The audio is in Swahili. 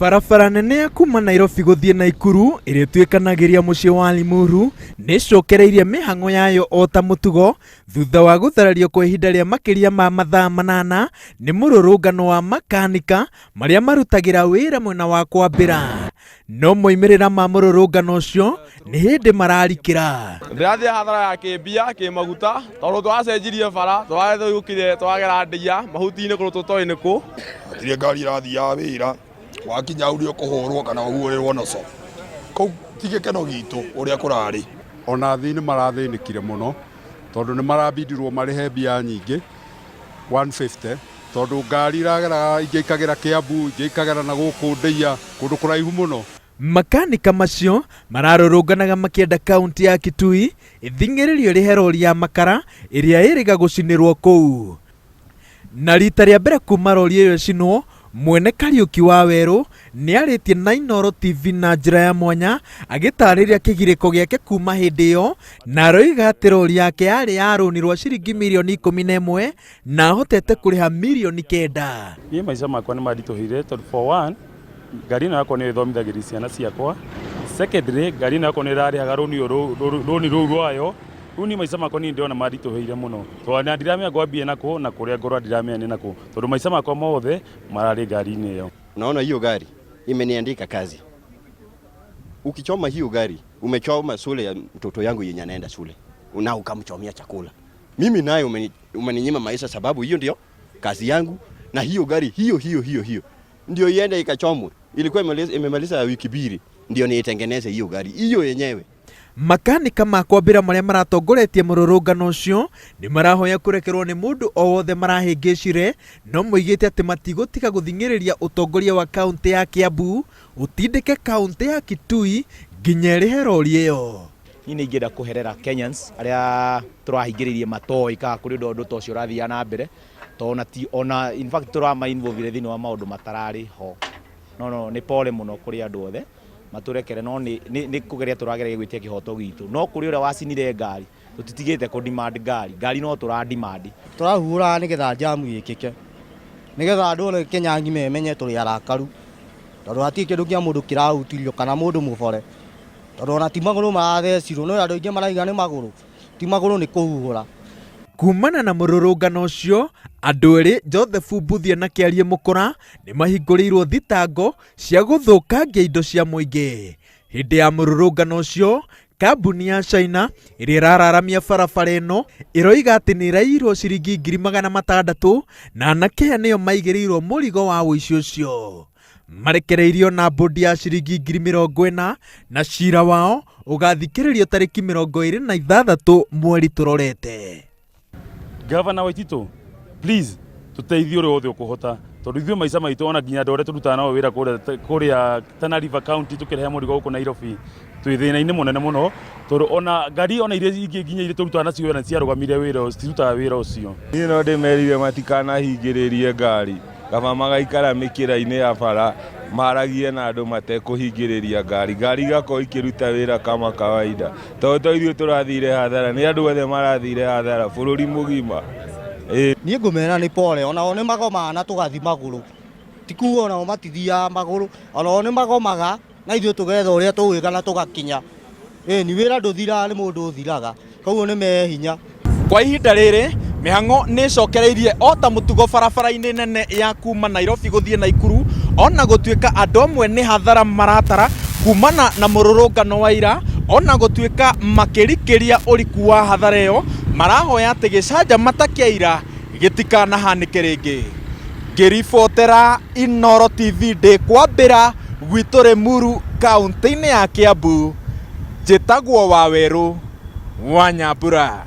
Barabara nene ya kuma Nairobi guthie Naikuru iri twikanagiria mucii wa Limuru ni cokereirie mihango yayo o ta mutugo thutha wa gutharario kwa ihinda ria makiria ma mathaa 8 ni mururungano wa makanika maria marutagira wira mwena wa kwambira. No moimirira ma mururungano ucio ni hindi mararikira ndirathie hathara ya kimbia kimaguta tondu twacenjirie bara twagethukire twagera ndia mahutini kuru tutoi niku atire ngari irathia wira wakinya urio kuhurwo kana ugurirwo noco kou tige keno gitu uria kurari ona thini marathinikire muno tondu ni marabindirwo marihe mbia nyingi 150 tondu ngari iragera ingikagira Kiambu ingikagira na guku Ndeia kundu kuraihu muno. Makanika macio mararurunganaga makienda kaunti ya Kitui ithingiririo rihero ria makara iria iriga gucinirwo kou. Na rita ria mbere kuma rori iyo cinwo mwene Kariuki wa Weru ni aritie na Inooro TV na njira ya mwanya agitariria kigiriko giake kuma hindi iyo na aroiga ati rori yake yari yarunirwo ciringi mirioni 11 na hotete kuriha mirioni 9. Ni maica makwa ni marituhire tondu for one ngari ino yakwa ni ithomithagiria ciana ciakwa, secondly ngari ino yakwa ni irarihaga runi ruu rwayo. Uni maica makwa ni ndiona marituhire muno tondu ndiramenya ngwambie nako na kuria ngorwa ndiramenya ni nako tondu maica makwa mothe marari ngari-ini iyo. Unaona hiyo gari imeniandika kazi. Ukichoma hiyo gari umechoma shule ya mtoto yangu yenye anaenda shule, una ukamchomia chakula. Mimi naye umeninyima maisha sababu hiyo ndio kazi yangu, na hiyo gari hiyo ndio iende ikachomwe. Ilikuwa imemaliza wiki 2 ndio niitengeneze hiyo gari hiyo yenyewe. Makanika makwambira maria maratongoretie mururungano ucio ni marahoya kurekerwo ni mundu o wothe marahingicire, no moigite ati matigutiga guthingiriria utongoria wa kaunti ya Kiambu utindike kaunti ya Kitui nginya rihe rori iyo. Ni ingenda kuherera Kenyans aria turahingiririe matoi ka kuri undu tocio rathia na mbere tona ti ona in fact turama involve thini wa maundu matarari ho. No ni pole muno kuri andu othe maturekere, no ni kugeria turageria gwitia kihoto gitu, no kuri uria wacinire ngari tutitigite ku demand ngari no tura demand turahura nigetha jamu gikike nigetha andu ole Kenya ngime menye turi arakaru tondu hati kindu kia mundu kirahutirio kana mundu mubore tondu ona ti maguru marathecirwo no andu ingi maraiga ni maguru ti maguru ni kuhuhura. Kumana na mururungano ucio andu eri Joseph Mbuthia na Kiarie Mukora ni mahinguriirwo thitango cia guthukangia indo cia muingi. Hindi ya mururungano ucio kambuni ya China iria irararamia barabara ino iroiga ati ni irairwo ciringi 600,000 na anake niyo maigirirwo murigo wa uici ucio. Marekereirio na bodi ya ciringi 40,000 na cira wao ugathikiririo tariki 26 mweri turorete. Governor Waititu, please tuteithie uri wothe ukuhota tondu ithuĩ maica maitũ ona nginya andũ arĩa tũrutaga nao wĩra kũrĩa Tana River County tũkĩrehe mũrigo gũkũ Nairobi twĩ thĩna-inĩ mũnene mũno tondu ona ngari ona iria ingĩ nginya iria tũrutaga nacio wĩra ciarũgamire wĩra ũcio cirutaga wĩra ũcio. Niĩ no ndĩmerire matikanahingĩrĩrie ngari kaba magaikara mĩkĩra-inĩ ya bara maragie na andũ matekũhingĩrĩria ngari igakorwo ikĩruta wĩra kama kawaida tondu ithuĩ tũrathire hathara nĩ andũ othe marathire hathara bũrũri mũgima. Niĩ ngũmera nĩ pole onao nĩ magomaga na tũgathi magũrũ ti kuga onao matithiaga magũrũ onao nĩ magomaga na ithuĩ tũgetha ũrĩa tũgwĩka na tũgakinya. Nĩ wĩra ndũthiraga nĩ mũndũ ũthiraga koguo nĩ mehinya. Kwa ihinda rĩrĩ mihango nĩ cokereirie o ta mutugo barabara-inĩ nene ya kuma Nairobi guthie Naikuru, ona gutuĩka andũ amwe nĩ hathara maratara kumana na mururungano wa ira, ona gutuĩka makĩrikĩria ũriku wa hathara ĩyo marahoya atĩ gĩcanjamata kĩa ira gĩtikanahanĩke rĩngĩ. Ngĩribotera Inooro TV ndĩ kwambĩra gwitũ Limuru kaunti-inĩ ya Kiambu, njĩtagwo Waweru wa Nyambura.